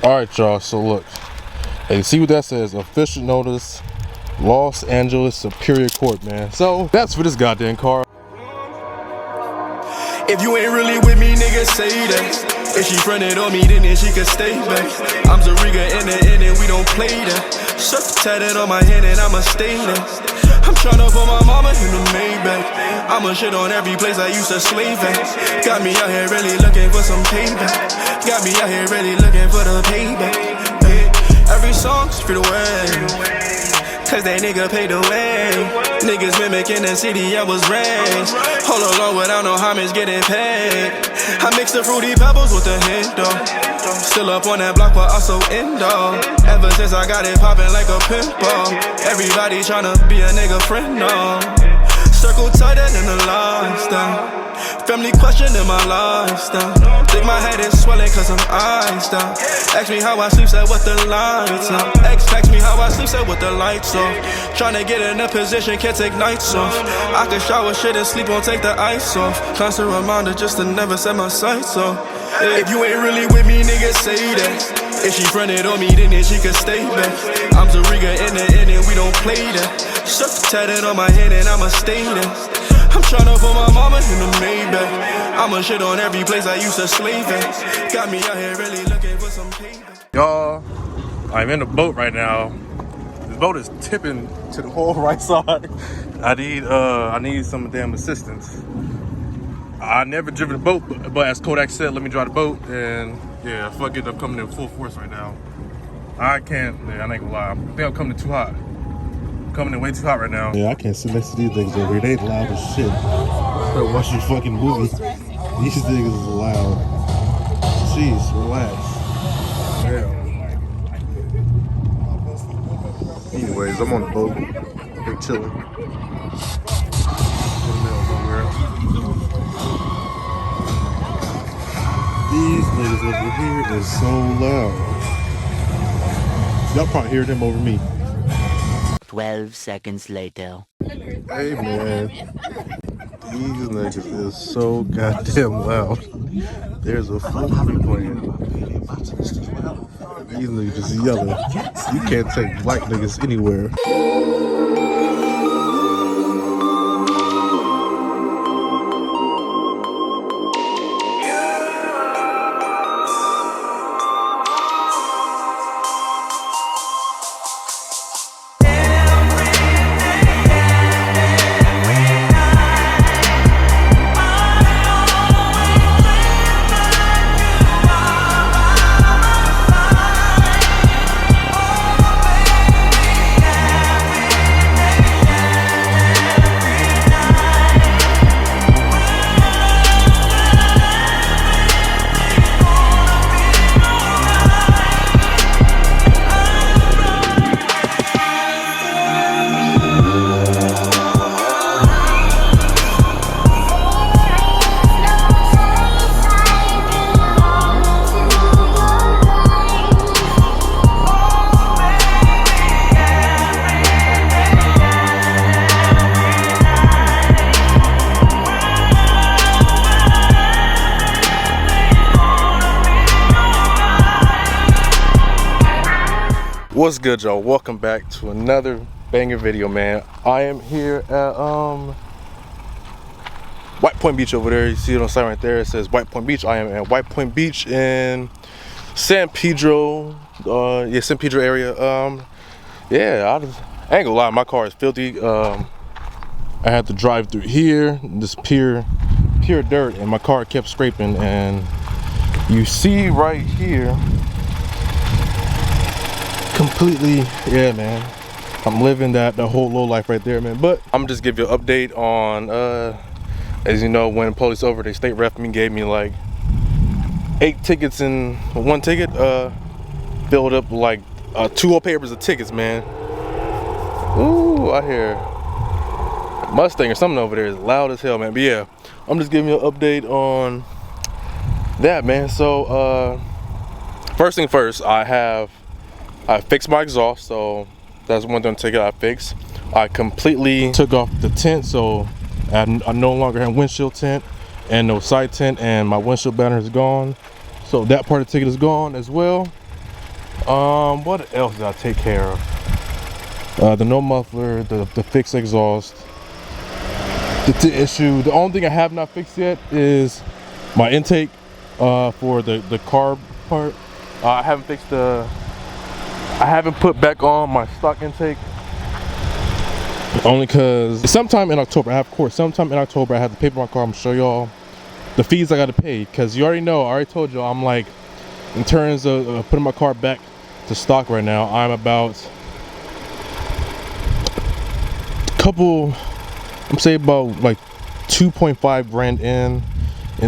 Alright, y'all, so look. Hey, see what that says? Official notice, Los Angeles Superior Court, man. So, that's for this goddamn car. If you ain't really with me, nigga, say that. If she fronted on me, then she could stay back. I'm Zariga in the end and we don't play that. Surf tatted on my hand and I'ma stay there. I'm tryna put my mama in the Maybach. I'ma shit on every place I used to slave at. Got me out here really looking for some payback. Got me out here really looking for the payback. Every song's free to away. Cause that nigga paid the way. Niggas mimicking the city I was raised. Hold along without no homage getting paid. I mix the fruity pebbles with the hint though. Still up on that block but also indoor. Ever since I got it popping like a pinball. Everybody tryna be a nigga friend no. Circle tighter than the lifestyle. Family question in my lifestyle. Think my head is swelling cause I'm iced out. Ask me how I sleep, said what the lights off. Text me how I sleep, said what the lights off. Tryna get in a position, can't take nights off. I can shower shit and sleep, won't take the ice off. Constant reminder just to never set my sights off. If you ain't really with me, nigga, say that. If she fronted on me, then she could stay back. I'm Zariga in the end and we don't play that. Surf tatted on my hand and I'ma stay there. I'm tryna put my mama in the Maybach. I'ma shit on every place I used to slave at. Got me out here really looking for some payback. Y'all, I'm in the boat right now. The boat is tipping to the whole right side. I need some damn assistance. I never driven a boat, but as Kodak said, let me drive the boat, and yeah, fuck it, I'm coming in full force right now. I can't, man, I ain't gonna lie. I think I'm coming in too hot. I'm coming in way too hot right now. Yeah, I can't sit next to these niggas over here. They loud as shit. Start watching fucking movie. These niggas is loud. Jeez, relax. Damn. Anyways, I'm on the boat. They're chilling. In the middle of nowhere. These niggas over here is so loud. Y'all probably hear them over me. 12 seconds later. Hey man, these niggas is so goddamn loud. There's a full movie playing. These niggas just yelling. You can't take black niggas anywhere. What's good, y'all? Welcome back to another banger video, man. I am here at White Point Beach over there. You see it on the side right there. It says White Point Beach. I am at White Point Beach in San Pedro. San Pedro area. Yeah, I ain't gonna lie, my car is filthy. I had to drive through here, this pure dirt, and my car kept scraping. And you see right here, completely, yeah, man. I'm living the whole low life right there, man. But I'm just give you an update on, as you know, when police over, they state ref me, gave me like 8 tickets in one ticket. Filled up like 2 whole papers of tickets, man. Ooh, I hear Mustang or something over there is loud as hell, man. But yeah, I'm just giving you an update on that, man. So first thing first, I fixed my exhaust, so that's one thing ticket I fixed. I completely took off the tint, so I no longer have windshield tint and no side tint, and my windshield banner is gone. So that part of the ticket is gone as well. What else did I take care of? The no muffler, the fixed exhaust. The issue, the only thing I have not fixed yet is my intake for the carb part. I haven't put back on my stock intake, only because sometime in October I have to pay for my car. I'm gonna show y'all the fees I gotta pay, because you already know, I already told y'all, I'm like, in terms of putting my car back to stock right now, I'm about about like 2.5 grand in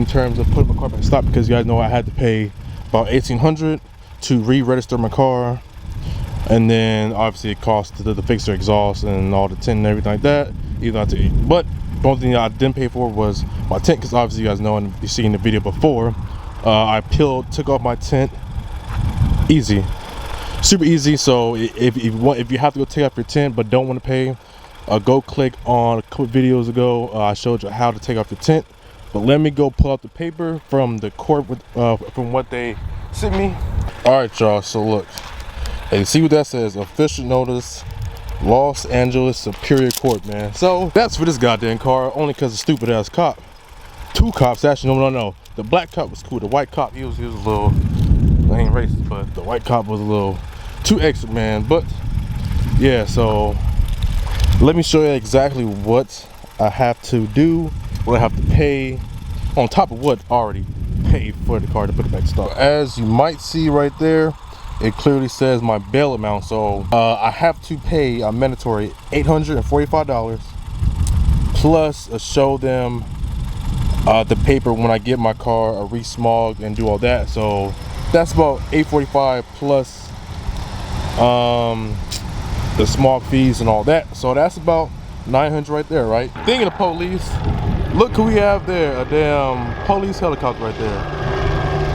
terms of putting my car back to stock, because you guys know I had to pay about $1,800 to re-register my car, and then obviously it costs the fixer exhaust and all the tint and everything like that. But the only thing I didn't pay for was my tint, because obviously you guys know, and you've seen the video before, I took off my tint. Easy, super easy. So if you have to go take off your tint but don't want to pay, go click on a couple videos ago. I showed you how to take off your tint. But let me go pull out the paper from the court from what they sent me. All right, y'all. So look, hey, see what that says? Official notice, Los Angeles Superior Court, man. So that's for this goddamn car, only because the stupid ass cop. Two cops, actually. No. The black cop was cool. The white cop, he was a little, I ain't racist, but the white cop was a little too extra, man. But yeah, so let me show you exactly what I have to do, what I have to pay on top of what I already paid for the car to put it back to stock. As you might see right there, it clearly says my bail amount. So I have to pay a mandatory $845 plus show them the paper when I get my car re-smogged and do all that. So that's about $845 plus the smog fees and all that. So that's about $900 right there, right? Thinking of police, look who we have there, a damn police helicopter right there.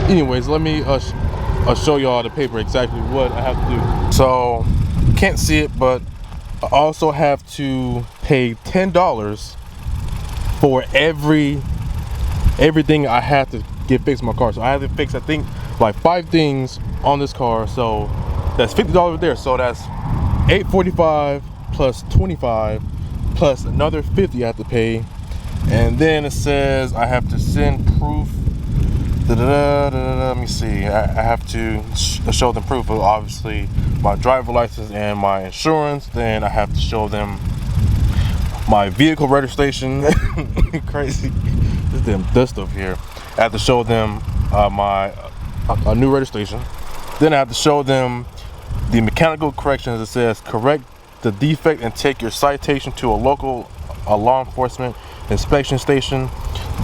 Anyways, let me show y'all the paper exactly what I have to do. So can't see it, but I also have to pay $10 for everything I have to get fixed in my car. So I have to fix, I think, like 5 things on this car. So that's $50 there. So that's $845 plus $25 plus another $50 I have to pay. And then it says I have to send proof. Let me see. I have to show them proof of obviously my driver license and my insurance. Then I have to show them my vehicle registration. Crazy. This damn dust up here. I have to show them my new registration. Then I have to show them the mechanical corrections. It says correct the defect and take your citation to a local law enforcement inspection station.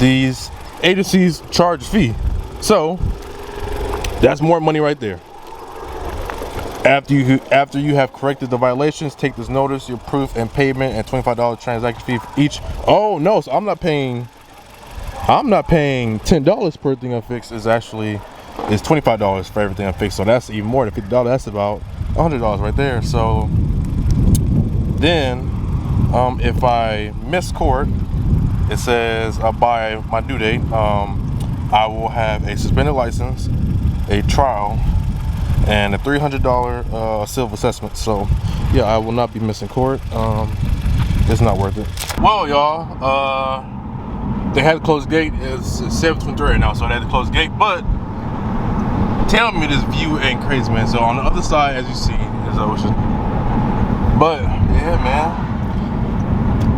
These agencies charge a fee, so that's more money right there. After you have corrected the violations, take this notice, your proof and payment, and $25 transaction fee for each. Oh no, so I'm not paying $10 per thing I fix. It's $25 for everything I fix. So that's even more than $50. That's about $100 right there. So then if I miss court, it says by my due date, I will have a suspended license, a trial, and a $300 civil assessment. So yeah, I will not be missing court. It's not worth it. Well, y'all, they had to close the gate. It's 7:23 right now, so they had to close the gate. But telling me this view ain't crazy, man. So on the other side, as you see, is the ocean. But yeah, man,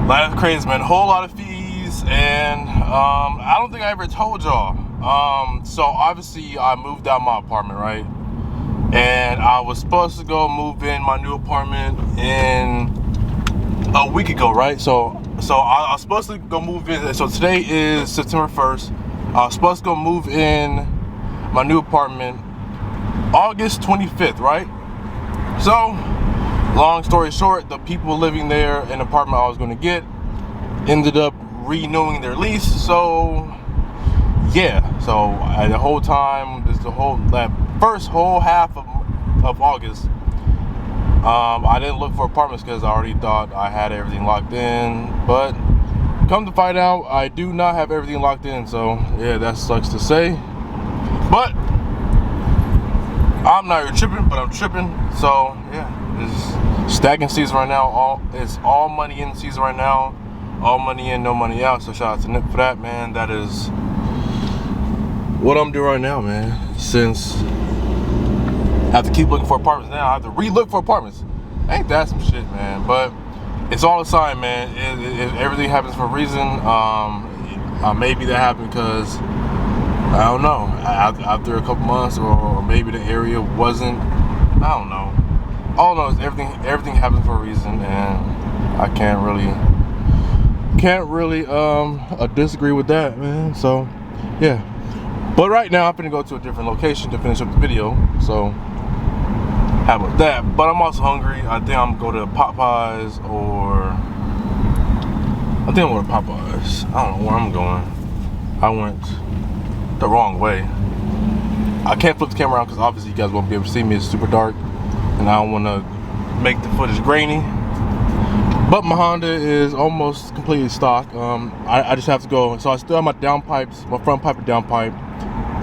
that's crazy, man. A whole lot of fees, and I don't think I ever told y'all. So obviously I moved out my apartment, right? And I was supposed to go move in my new apartment in a week ago, right? So I was supposed to go move in. So today is September 1st. I was supposed to go move in my new apartment August 25th, right? So long story short, the people living there in the apartment I was going to get ended up renewing their lease. So yeah, so the whole time, that first whole half of August, I didn't look for apartments because I already thought I had everything locked in. But come to find out, I do not have everything locked in. So yeah, that sucks to say. But I'm not even tripping, but I'm tripping. So yeah, it's stacking season right now. It's all money in season right now. All money in, no money out. So shout out to Nick for that, man. That is what I'm doing right now, man. Since I have to keep looking for apartments now, I have to re-look for apartments. Ain't that some shit, man? But it's all a sign, man. Everything happens for a reason. Maybe that happened because I don't know. After a couple months, or maybe the area wasn't. I don't know. All I know is everything happens for a reason, and I can't really disagree with that, man. So yeah. But right now I'm gonna go to a different location to finish up the video. So how about that? But I'm also hungry. I think I'm gonna go to Popeyes, or I think I'm going to Popeyes. I don't know where I'm going. I went the wrong way. I can't flip the camera around because obviously you guys won't be able to see me. It's super dark and I don't want to make the footage grainy. But my Honda is almost completely stock. I just have to go. So I still have my downpipes, my front pipe and downpipe,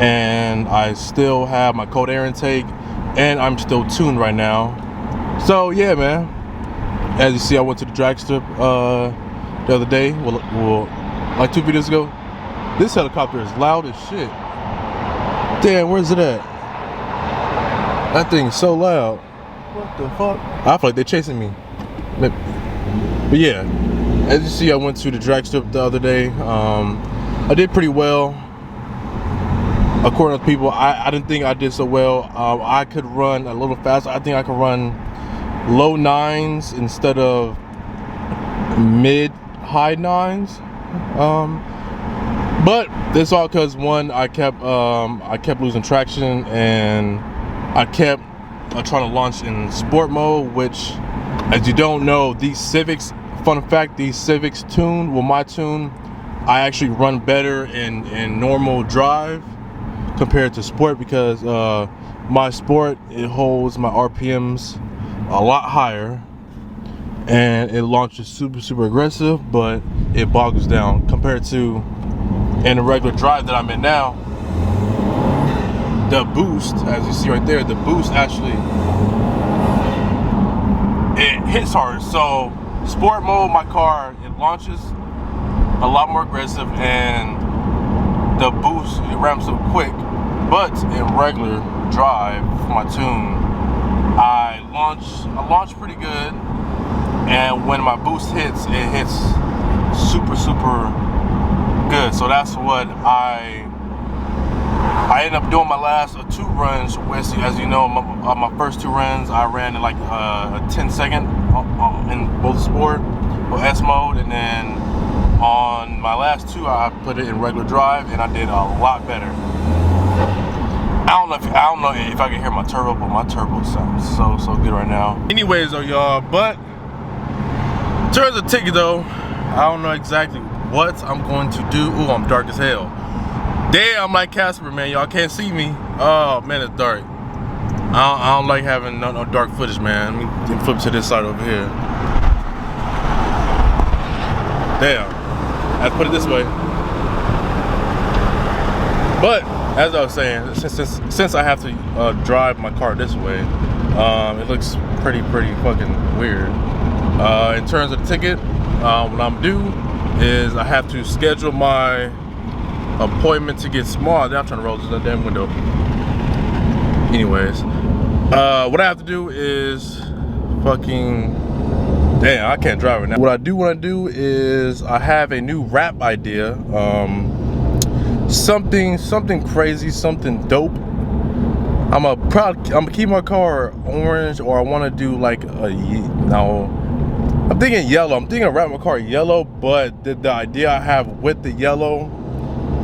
and I still have my cold air intake, and I'm still tuned right now. So yeah, man. As you see, I went to the drag strip the other day, well, like 2 videos ago. This helicopter is loud as shit. Damn, where's it at? That thing is so loud. What the fuck? I feel like they're chasing me. But yeah, as you see, I went to the drag strip the other day. I did pretty well. According to people, I didn't think I did so well. I could run a little faster. I think I could run low 9s instead of mid-high 9s. But it's all because one, I kept losing traction, and I kept trying to launch in sport mode, which, as you don't know, these Civics, fun fact, these Civics tune, well, my tune, I actually run better in normal drive compared to sport, because my sport, it holds my RPMs a lot higher and it launches super aggressive, but it boggles down compared to in the regular drive that I'm in now. The boost, as you see right there, the boost actually, it hits hard. So sport mode, my car, it launches a lot more aggressive and the boost, it ramps up quick. But in regular drive for my tune, I launch pretty good, and when my boost hits, it hits super good. So that's what I ended up doing my last 2 runs. As you know, my first 2 runs I ran in like a 10-second in both sport or S mode, and then on my last 2 I put it in regular drive, and I did a lot better. I don't know if I can hear my turbo, but my turbo sounds so good right now. Anyways though, y'all, but in terms of ticket though, I don't know exactly what I'm going to do. Ooh, I'm dark as hell. Damn, I'm like Casper, man. Y'all can't see me. Oh man, it's dark. I don't like having no dark footage, man. Let me flip to this side over here. Damn, I put it this way. But as I was saying, since I have to drive my car this way, it looks pretty fucking weird. In terms of the ticket, what I'm due is I have to schedule my appointment to get small. Now I'm trying to roll this damn window. Anyways, what I have to do is fucking, damn, I can't drive right now. What I do want to do is I have a new rap idea. Something crazy, something dope. I'm gonna keep my car orange, or I want to do like I'm thinking yellow. I'm thinking of wrap my car yellow, but the idea I have with the yellow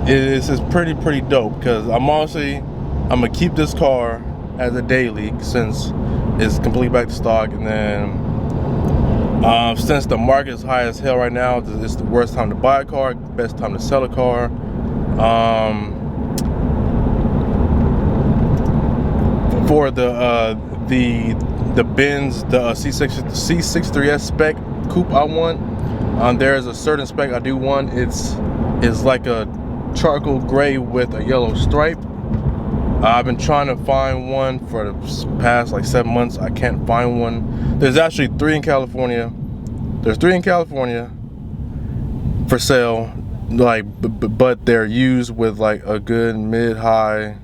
is pretty dope, because I'm gonna keep this car as a daily since it's completely back to stock, and then since the market is high as hell right now, it's the worst time to buy a car, best time to sell a car. For the Benz, the C63S spec coupe I want, there's a certain spec I do want. It's like a charcoal gray with a yellow stripe. I've been trying to find one for the past like 7 months. I can't find one. There's actually 3 in California. There's 3 in California for sale, like, but they're used with like a good mid-high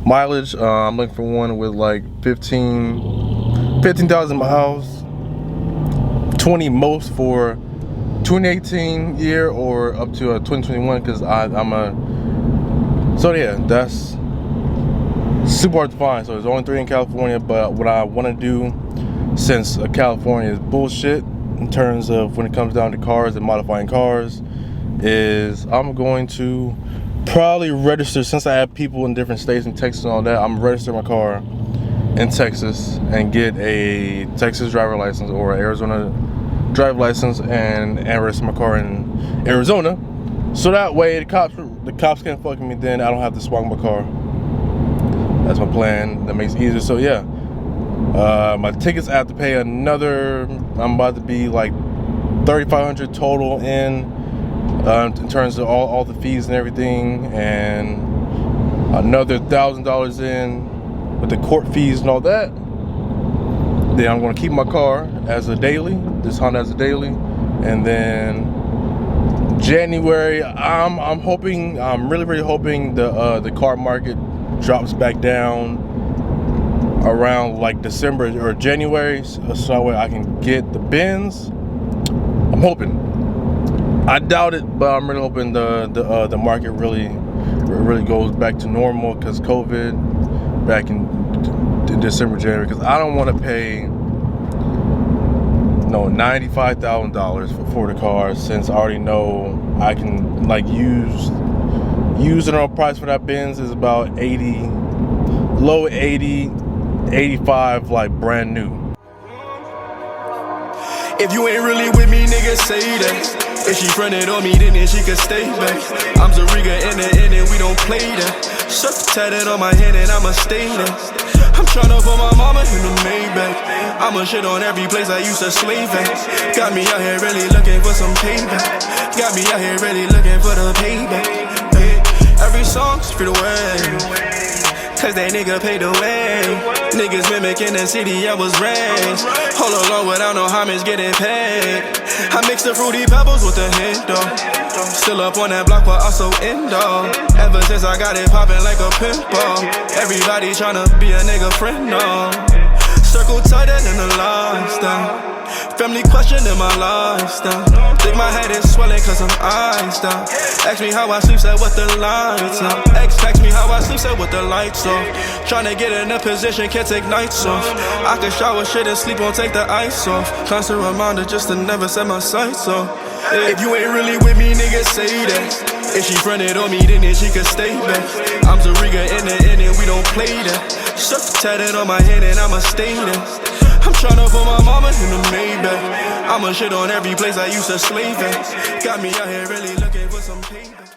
mileage. I'm looking for one with like 15,000 miles, 20 most for 2018 year or up to a 2021, because so yeah, that's super hard to find. So there's only 3 in California, but what I want to do, since California is bullshit in terms of when it comes down to cars and modifying cars, is I'm going to probably register, since I have people in different states in Texas and all that, I'm gonna register my car in Texas and get a Texas driver license or an Arizona driver license and register my car in Arizona, so that way the cops can't fuck me, then I don't have to swap my car. That's my plan. That makes it easier. So yeah, my tickets I have to pay another, I'm about to be like $3,500 total in terms of all the fees and everything, and another $1,000 in with the court fees and all that. Then I'm going to keep my car as a daily, this Honda as a daily, and then January I'm really hoping the car market drops back down around like December or January, so that way I can get the Benz. I'm hoping. I doubt it, but I'm really hoping the market really goes back to normal, because COVID back in December, January, because I don't want to pay $95,000 for the car, since I already know I can like use it on price for that Benz is about 80, low 80, 85, like brand new. If you ain't really with me, nigga, say that. If she fronted on me, then she could stay back. I'm Zariga in the end and we don't play that. Surf tatted on my hand and I'ma stay there. I'm tryna put my mama in the Maybach. I'ma shit on every place I used to slave at. Got me out here really looking for some payback. Got me out here really looking for the payback. Every song's free to away, cause that nigga paid the way. Niggas mimicking the city I was raised. All along without no homage getting paid. I mix the fruity pebbles with the hint though. Still up on that block but also indoor. Ever since I got it poppin' like a pimple. Everybody tryna be a nigga friend no. Circle tighter than the lifestyle. Family question in my lifestyle. Think my head is swelling cause I'm iced out. Ask me how I sleep, said what the lights off. Ex text me how I sleep, said what the lights off. Tryna get in a position, can't take nights off. I can shower shit and sleep, won't take the ice off. Constant reminder just to never set my sights off. If you ain't really with me, nigga, say that. If she fronted on me, then she could stay back. I'm Zariga in the end and we don't play that. Surf tatted on my hand and I'ma stay there. I'm tryna put my mama in the Maybach. I'ma shit on every place I used to slave at. Got me out here really looking for some payback.